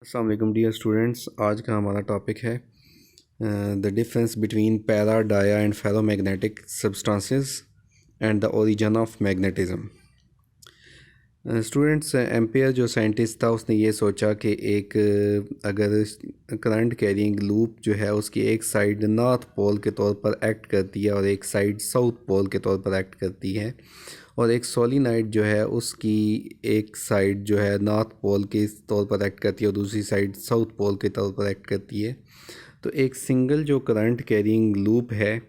अस्सलाम वालेकुम dear students. आज का हमारा टॉपिक है the difference between para dia and ferromagnetic substances and the origin of magnetism. Students, Ampere जो साइंटिस्ट था उसने ये सोचा कि एक अगर करंट कैरिंग लूप जो है उसकी एक साइड नॉर्थ पोल के तौर पर एक्ट करती है और एक साइड साउथ पोल के तौर पर एक्ट करती है, और एक सोलिनॉइड जो है उसकी एक साइड जो है नॉर्थ पोल के तौर पर एक्ट करती है और दूसरी साइड साउथ पोल के तौर पर एक्ट करती है, तो एक सिंगल जो करंट कैरिंग लूप है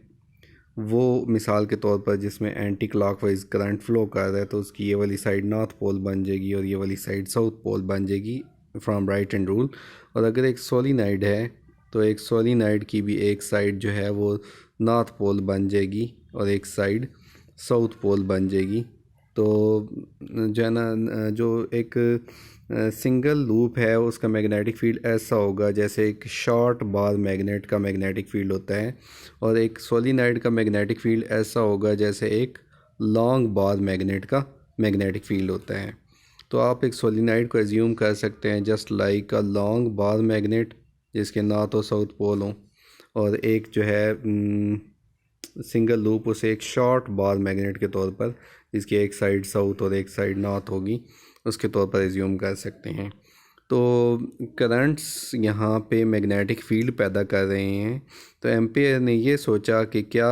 वो मिसाल के तौर पर जिसमें एंटी क्लॉकवाइज करंट फ्लो कर रहा है तो उसकी ये वाली साइड नॉर्थ पोल बन जाएगी और ये वाली साइड साउथ पोल बन जाएगी फ्रॉम राइट एंड रूल। और अगर एक सोलिनॉइड है तो एक सोलिनॉइड की भी एक साइड जो है वो नॉर्थ पोल बन जाएगी और एक साइड साउथ पोल बन जाएगी। तो जो है ना, जो एक सिंगल लूप है उसका मैग्नेटिक फील्ड ऐसा होगा जैसे एक शॉर्ट बार मैग्नेट का मैग्नेटिक फील्ड होता है, और एक सोलिनॉइड का मैग्नेटिक फील्ड ऐसा होगा जैसे एक लॉन्ग बार मैग्नेट का मैग्नेटिक फील्ड होता है। तो आप एक सोलिनॉइड को एज्यूम कर सकते हैं just like a long bar magnet जिसके नॉर्थ और साउथ पोल हों, और एक जो है सिंगल लूप उसे एक शॉर्ट बार मैग्नेट के तौर पर जिसकी एक साइड साउथ और एक साइड नॉर्थ होगी उसके तौर पर एज्यूम कर सकते हैं। तो करंट्स यहाँ पे मैग्नेटिक फील्ड पैदा कर रहे हैं, तो एम्पियर ने ये सोचा कि क्या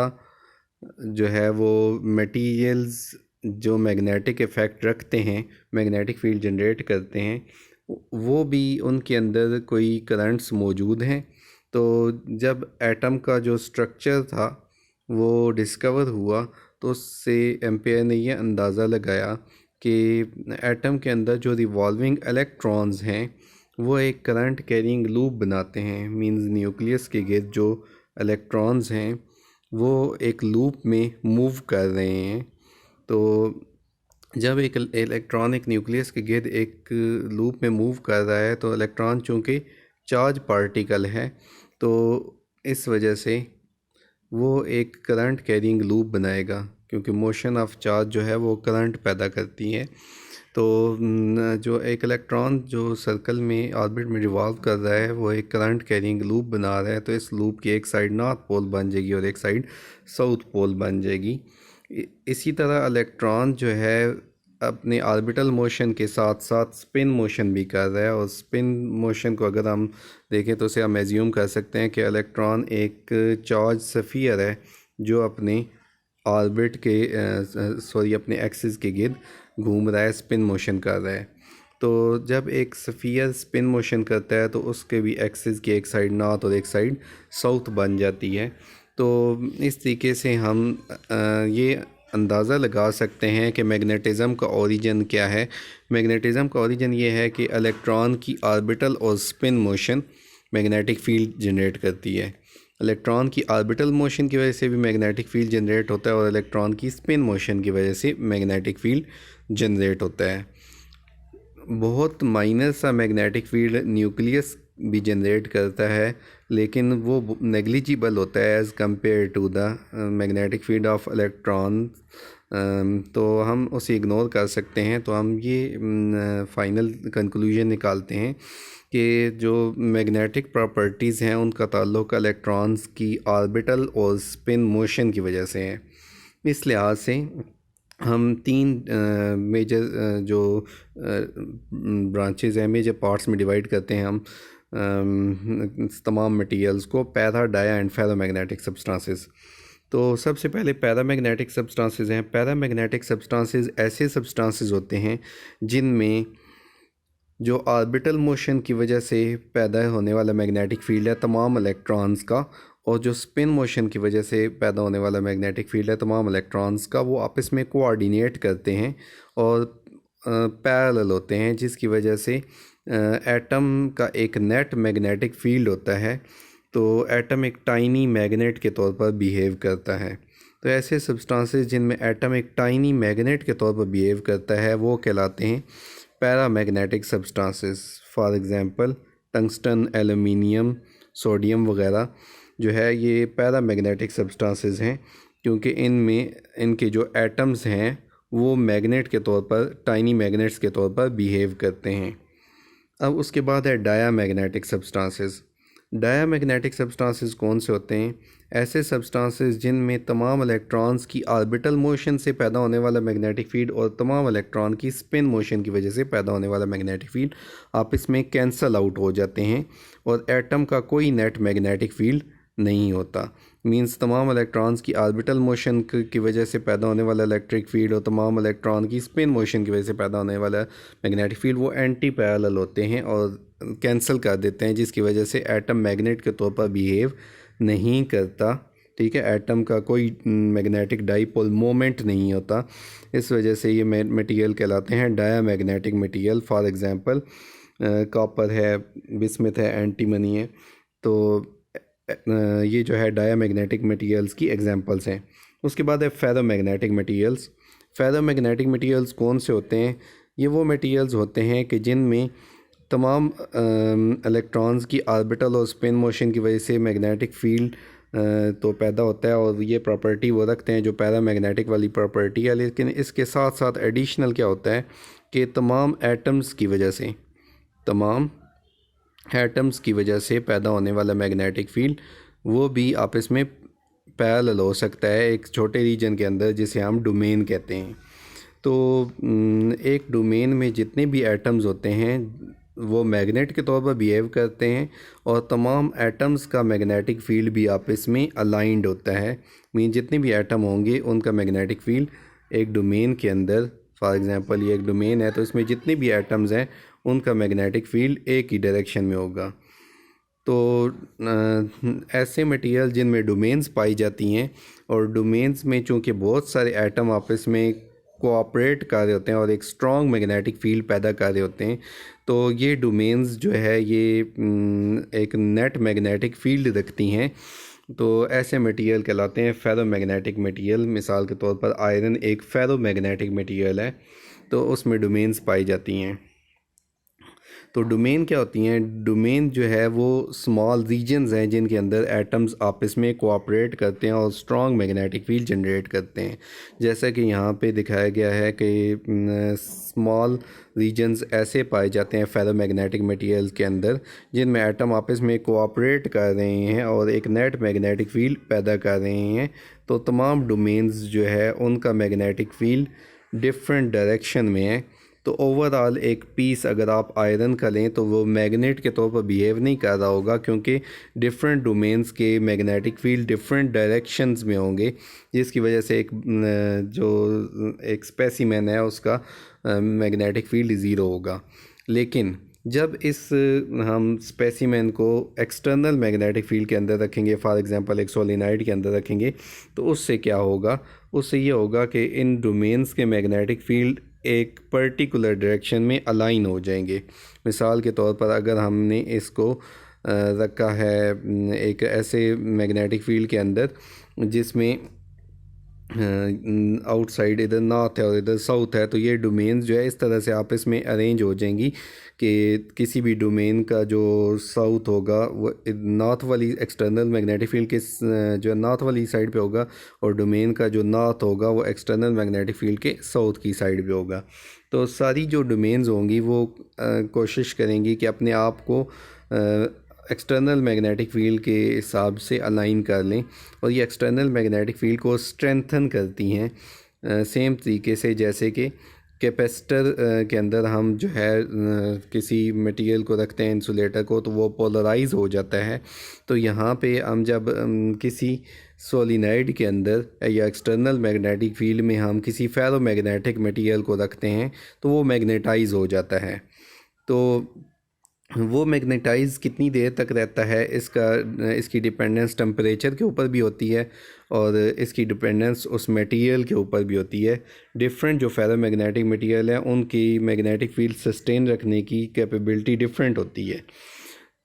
जो है वो मटेरियल्स जो मैग्नेटिक इफ़ेक्ट रखते हैं, मैग्नेटिक फील्ड जनरेट करते हैं, वो भी उनके अंदर कोई करंट्स मौजूद हैं। तो जब एटम का जो स्ट्रक्चर था वो डिस्कवर हुआ तो उससे एम्पियर ने यह अंदाज़ा लगाया कि एटम के अंदर जो रिवॉल्विंग इलेक्ट्रॉन्स हैं वो एक करंट कैरिंग लूप बनाते हैं। मींस न्यूक्लियस के गिर्द जो इलेक्ट्रॉन्स हैं वो एक लूप में मूव कर रहे हैं। तो जब एक इलेक्ट्रॉन एक न्यूक्लियस के गिर्द एक लूप में मूव कर रहा है तो इलेक्ट्रॉन चूँकि चार्ज पार्टिकल है तो इस वजह से वो एक करंट कैरिंग लूप बनाएगा, क्योंकि मोशन ऑफ चार्ज जो है वो करंट पैदा करती है। तो जो एक इलेक्ट्रॉन जो सर्कल में ऑर्बिट में रिवॉल्व कर रहा है वो एक करंट कैरिंग लूप बना रहा है, तो इस लूप की एक साइड नॉर्थ पोल बन जाएगी और एक साइड साउथ पोल बन जाएगी। इसी तरह इलेक्ट्रॉन जो है अपने ऑर्बिटल मोशन के साथ साथ स्पिन मोशन भी कर रहा है, और स्पिन मोशन को अगर हम देखें तो उसे हम एज्यूम कर सकते हैं कि इलेक्ट्रॉन एक चार्ज स्फीयर है जो अपने ऑर्बिट के अपने एक्सिस के गिर्द घूम रहा है, स्पिन मोशन कर रहा है। तो जब एक स्फीयर स्पिन मोशन करता है तो उसके भी एक्सिस की एक साइड नॉर्थ और एक साइड साउथ बन जाती है। तो इस तरीके से हम ये अंदाज़ा लगा सकते हैं कि मैग्नेटिज़म का ओरिजिन क्या है। मैग्नेटिज़म का ओरिजिन ये है कि इलेक्ट्रॉन की ऑर्बिटल और spin motion magnetic field generate करती है। इलेक्ट्रॉन की ऑर्बिटल मोशन की वजह से भी मैग्नेटिक फील्ड जनरेट होता है और इलेक्ट्रॉन की स्पिन मोशन की वजह से मैग्नेटिक फील्ड जनरेट होता है। बहुत माइनर सा मैग्नेटिक फील्ड न्यूक्लियस भी जनरेट करता है, लेकिन वो नेग्लिजिबल होता है as compared to the magnetic field of electron. तो हम उसे इग्नोर कर सकते हैं। तो हम ये फाइनल कंक्लूजन निकालते हैं कि जो मैग्नेटिक प्रॉपर्टीज़ हैं उनका ताल्लुक़ इलेक्ट्रॉन्स की ऑर्बिटल और स्पिन मोशन की वजह से है। इस लिहाज से हम तीन मेजर जो ब्रांचेज़ हैं, मेजर पार्ट्स में डिवाइड करते हैं हम तमाम मटेरियल्स को, para dia and ferromagnetic substances. तो सबसे पहले पैरामैग्नेटिक सब्सटेंसेस हैं। पैरामैग्नेटिक सब्सटेंसेस ऐसे सब्सटेंसेस होते हैं जिनमें जो ऑर्बिटल मोशन की वजह से पैदा होने वाला मैग्नेटिक फील्ड है तमाम इलेक्ट्रॉन्स का, और जो स्पिन मोशन की वजह से पैदा होने वाला मैग्नेटिक फील्ड है तमाम इलेक्ट्रॉन्स का, वो आपस में कोऑर्डिनेट करते हैं और पैरेलल होते हैं, जिसकी वजह से एटम का एक नेट मैग्नेटिक फील्ड होता है। तो एटम एक टाइनी मैग्नेट के तौर पर बिहेव करता है। तो ऐसे सब्सटेंसेस जिनमें एटम एक टाइनी मैग्नेट के तौर पर बिहेव करता है वो कहलाते हैं paramagnetic substances. For example tungsten, aluminium, sodium वगैरह जो है ये पैरामैग्नेटिक सब्सटेंसेस हैं, क्योंकि इनमें इनके जो एटम्स हैं वो मैग्नेट के तौर पर, टाइनी मैग्नेट्स के तौर पर बिहेव करते हैं। अब उसके बाद है डायामैग्नेटिक सब्सटेंसेस। डायामैग्नेटिक सब्सटेंसेस कौन से होते हैं? ऐसे सब्सटेंसेस जिनमें तमाम इलेक्ट्रॉन्स की ऑर्बिटल मोशन से पैदा होने वाला मैग्नेटिक फील्ड और तमाम इलेक्ट्रॉन की स्पिन मोशन की वजह से पैदा होने वाला मैग्नेटिक फील्ड आपस में कैंसल आउट हो जाते हैं और एटम का कोई नेट मैग्नेटिक फील्ड नहीं होता। मींस तमाम इलेक्ट्रॉन्स की ऑर्बिटल मोशन की वजह से पैदा होने वाला इलेक्ट्रिक फील्ड और तमाम इलेक्ट्रॉन की स्पिन मोशन की वजह से पैदा होने वाला मैग्नेटिक फील्ड वो एंटी पैरेलल होते हैं और कैंसिल कर देते हैं, जिसकी वजह से एटम मैग्नेट के तौर पर बिहेव नहीं करता। ठीक है, एटम का कोई मैग्नेटिक डाइपोल मोमेंट नहीं होता। इस वजह से ये मटेरियल कहलाते हैं diamagnetic material. For example copper है, बिस्मथ है, एंटीमनी है। तो ये जो है डायामैग्नेटिक मटेरियल्स की एग्जांपल्स हैं। उसके बाद है फेरोमैग्नेटिक मटेरियल्स। फेरोमैग्नेटिक मटेरियल्स कौन से होते हैं? ये वो मटेरियल्स होते हैं कि जिनमें तमाम इलेक्ट्रॉन्स की ऑर्बिटल और स्पिन मोशन की वजह से मैग्नेटिक फील्ड तो पैदा होता है और ये प्रॉपर्टी वो रखते हैं जो पैरामैग्नेटिक वाली प्रॉपर्टी है। लेकिन इसके साथ साथ एडिशनल क्या होता है कि तमाम एटम्स की वजह से पैदा होने वाला मैग्नेटिक फील्ड वो भी आपस में पैरेलल हो सकता है एक छोटे रीजन के अंदर, जिसे हम डोमेन कहते हैं। तो एक डोमेन में जितने भी एटम्स होते हैं वो मैग्नेट के तौर पर बिहेव करते हैं और तमाम एटम्स का मैग्नेटिक फील्ड भी आपस में अलाइंड होता है। मीन जितने भी एटम होंगे उनका मैग्नेटिक फील्ड एक डोमेन के अंदर, फॉर एग्जांपल ये एक डोमेन है तो इसमें जितने भी एटम्स हैं उनका मैग्नेटिक फील्ड एक ही डायरेक्शन में होगा। तो ऐसे मटेरियल जिनमें डोमेन्स पाई जाती हैं और डोमेन्स में चूँकि बहुत सारे एटम आपस में कोऑपरेट कर रहे होते हैं और एक स्ट्रॉन्ग मैग्नेटिक फील्ड पैदा कर रहे होते हैं, तो ये डोमेन्स जो है ये एक नेट मैग्नेटिक फील्ड रखती हैं। तो ऐसे मटेरियल कहलाते हैं फेरोमैग्नेटिक मटेरियल। मिसाल के तौर पर आयरन एक फेरोमैग्नेटिक मटेरियल है, तो उसमें डोमेन्स पाई जाती हैं। तो डोमेन क्या होती हैं? डोमेन जो है वो स्मॉल रीजन्स हैं जिनके अंदर एटम्स आपस में कोऑपरेट करते हैं और स्ट्रॉन्ग मैग्नेटिक फील्ड जनरेट करते हैं। जैसा कि यहाँ पे दिखाया गया है कि स्मॉल रीजन्स ऐसे पाए जाते हैं फेरोमैग्नेटिक मटेरियल के अंदर जिनमें एटम आपस में कोऑपरेट कर रहे हैं और एक नेट मैग्नेटिक फील्ड पैदा कर रहे हैं। तो तमाम डोमेन्स जो है उनका मैग्नेटिक फील्ड डिफरेंट डायरेक्शन में है। तो ओवरऑल एक पीस अगर आप आयरन का लें तो वो मैग्नेट के तौर पर बिहेव नहीं कर रहा होगा, क्योंकि डिफरेंट डोमेन्स के मैग्नेटिक फील्ड डिफरेंट डायरेक्शंस में होंगे, जिसकी वजह से एक स्पेसिमेन है उसका मैग्नेटिक फील्ड ज़ीरो होगा। लेकिन जब हम स्पेसिमेन को एक्सटर्नल मैग्नेटिक फील्ड के अंदर रखेंगे, फॉर एग्जांपल एक सोलेनाइड के अंदर रखेंगे, तो उससे क्या होगा? उससे ये होगा कि इन डोमेन्स के मैग्नेटिक फील्ड एक पर्टिकुलर डायरेक्शन में अलाइन हो जाएंगे। मिसाल के तौर पर अगर हमने इसको रखा है एक ऐसे मैग्नेटिक फील्ड के अंदर जिसमें आउटसाइड इधर नॉर्थ है और इधर साउथ है, तो ये डोमेन्स जो है इस तरह से आपस में अरेंज हो जाएंगी कि किसी भी डोमेन का जो साउथ होगा वो नॉर्थ वाली एक्सटर्नल मैग्नेटिक फील्ड के जो नॉर्थ वाली साइड पे होगा और डोमेन का जो नॉर्थ होगा वो एक्सटर्नल मैग्नेटिक फील्ड के साउथ की साइड पे होगा। तो सारी जो डोमेन्स होंगी वो कोशिश करेंगी कि अपने आप को एक्सटर्नल मैग्नेटिक फील्ड के हिसाब से अलाइन कर लें और ये एक्सटर्नल मैग्नेटिक फील्ड को स्ट्रेंथन करती हैं। सेम तरीके से जैसे कि कैपेसिटर के अंदर हम जो है किसी मटेरियल को रखते हैं, इंसुलेटर को, तो वो पोलराइज हो जाता है। तो यहाँ पे हम जब किसी सोलिनाइड के अंदर या एक्सटर्नल मैग्नेटिक फील्ड में हम किसी फेरोमैग्नेटिक मटेरियल को रखते हैं तो वो मैग्नेटाइज हो जाता है। तो वो मैग्नेटाइज कितनी देर तक रहता है इसकी डिपेंडेंस टेम्परेचर के ऊपर भी होती है और इसकी डिपेंडेंस उस मटेरियल के ऊपर भी होती है। डिफरेंट जो फेरोमैग्नेटिक मटेरियल है उनकी मैग्नेटिक फील्ड सस्टेन रखने की कैपेबिलिटी डिफरेंट होती है।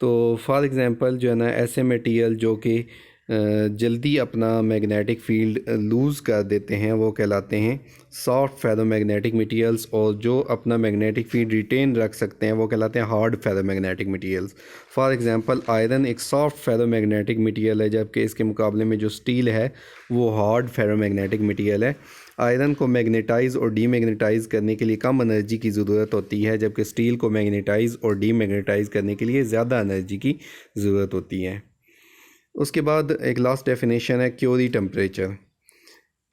तो फॉर एग्जांपल जो है ना, ऐसे मटेरियल जो कि जल्दी अपना मैग्नेटिक फील्ड लूज़ कर देते हैं वो कहलाते हैं सॉफ्ट फेरोमैग्नेटिक मटेरियल्स, और जो अपना मैग्नेटिक फील्ड रिटेन रख सकते हैं वो कहलाते हैं hard ferromagnetic materials. For example iron एक सॉफ्ट फेरोमैग्नेटिक मटेरियल है, जबकि इसके मुकाबले में जो स्टील है वो हार्ड फेरोमैग्नेटिक मटेरियल है। आयरन को मैग्नेटाइज और डीमैग्नेटाइज करने के लिए कम एनर्जी की ज़रूरत होती है, जबकि स्टील को मैग्नेटाइज और डीमैग्नेटाइज करने के लिए ज़्यादा एनर्जी की ज़रूरत होती है। उसके बाद एक लास्ट डेफिनेशन है क्यूरी टेम्परेचर।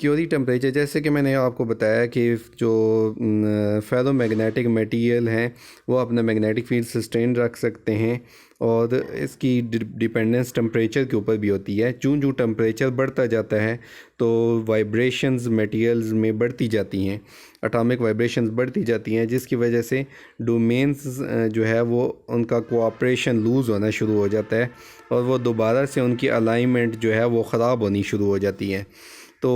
क्यूरी टेम्परेचर, जैसे कि मैंने आपको बताया कि जो फेरोमैग्नेटिक मटेरियल हैं वो अपना मैग्नेटिक फील्ड सस्टेन रख सकते हैं और इसकी डिपेंडेंस टेम्परेचर के ऊपर भी होती है। चूँ टेम्परेचर बढ़ता जाता है तो वाइब्रेशंस मटेरियल्स में बढ़ती जाती हैं, एटॉमिक वाइब्रेशंस बढ़ती जाती हैं, जिसकी वजह से डोमेन्स जो है वो उनका कोऑपरेशन लूज़ होना शुरू हो जाता है और वो दोबारा से उनकी अलाइनमेंट जो है वो ख़राब होनी शुरू हो जाती है। तो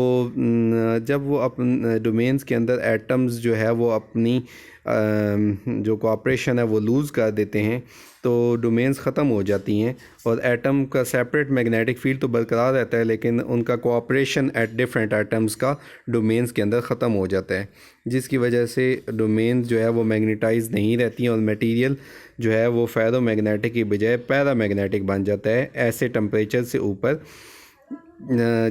जब वो अपन डोमेन्स के अंदर एटम्स जो है वो अपनी जो कोऑपरेशन है वो लूज़ कर देते हैं तो डोमेन्स ख़त्म हो जाती हैं और एटम का सेपरेट मैग्नेटिक फील्ड तो बरकरार रहता है, लेकिन उनका कोऑपरेशन एट डिफरेंट एटम्स का डोमेन्स के अंदर ख़त्म हो जाता है, जिसकी वजह से डोमेन्स जो है वो मैग्नेटाइज नहीं रहती हैं और मटेरियल जो है वो फेरोमैग्नेटिक की बजाय पैरामैग्नेटिक बन जाता है ऐसे टेम्परेचर से ऊपर,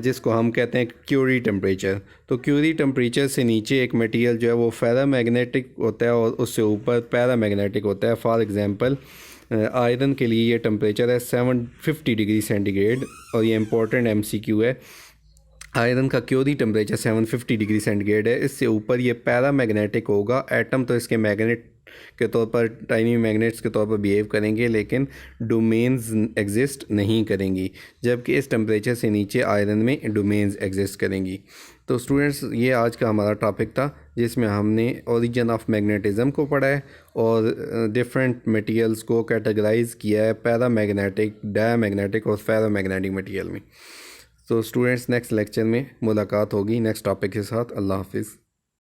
जिसको हम कहते हैं क्यूरी टेम्परेचर। तो क्यूरी टेम्परेचर से नीचे एक मटेरियल जो है वो फेरोमैग्नेटिक होता है और उससे ऊपर पैरामैग्नेटिक होता है। फॉर एग्जांपल आयरन के लिए ये टेम्परेचर है 750 डिग्री सेंटीग्रेड और ये इंपॉर्टेंट एमसीक्यू है। आयरन का क्यूरी टेम्परेचर 750 डिग्री सेंटीग्रेड है, इससे ऊपर ये पैरामैग्नेटिक होगा। एटम तो इसके मैग्नेट के तौर पर, टाइनी मैग्नेट्स के तौर पर बिहेव करेंगे, लेकिन डोमेन्स एग्जिस्ट नहीं करेंगी, जबकि इस टेम्परेचर से नीचे आयरन में डोमेन्स एग्जिस्ट करेंगी। तो स्टूडेंट्स, ये आज का हमारा टॉपिक था जिसमें हमने ओरिजिन ऑफ मैग्नेटिज़म को पढ़ा है और डिफरेंट मटेरियल्स को कैटेगराइज किया है पैरामैग्नेटिक, डायमैग्नेटिक और फेरोमैग्नेटिक मटेरियल में। तो स्टूडेंट्स, नेक्स्ट लेक्चर में मुलाकात होगी नेक्स्ट टॉपिक के साथ। अल्लाह हाफिज़।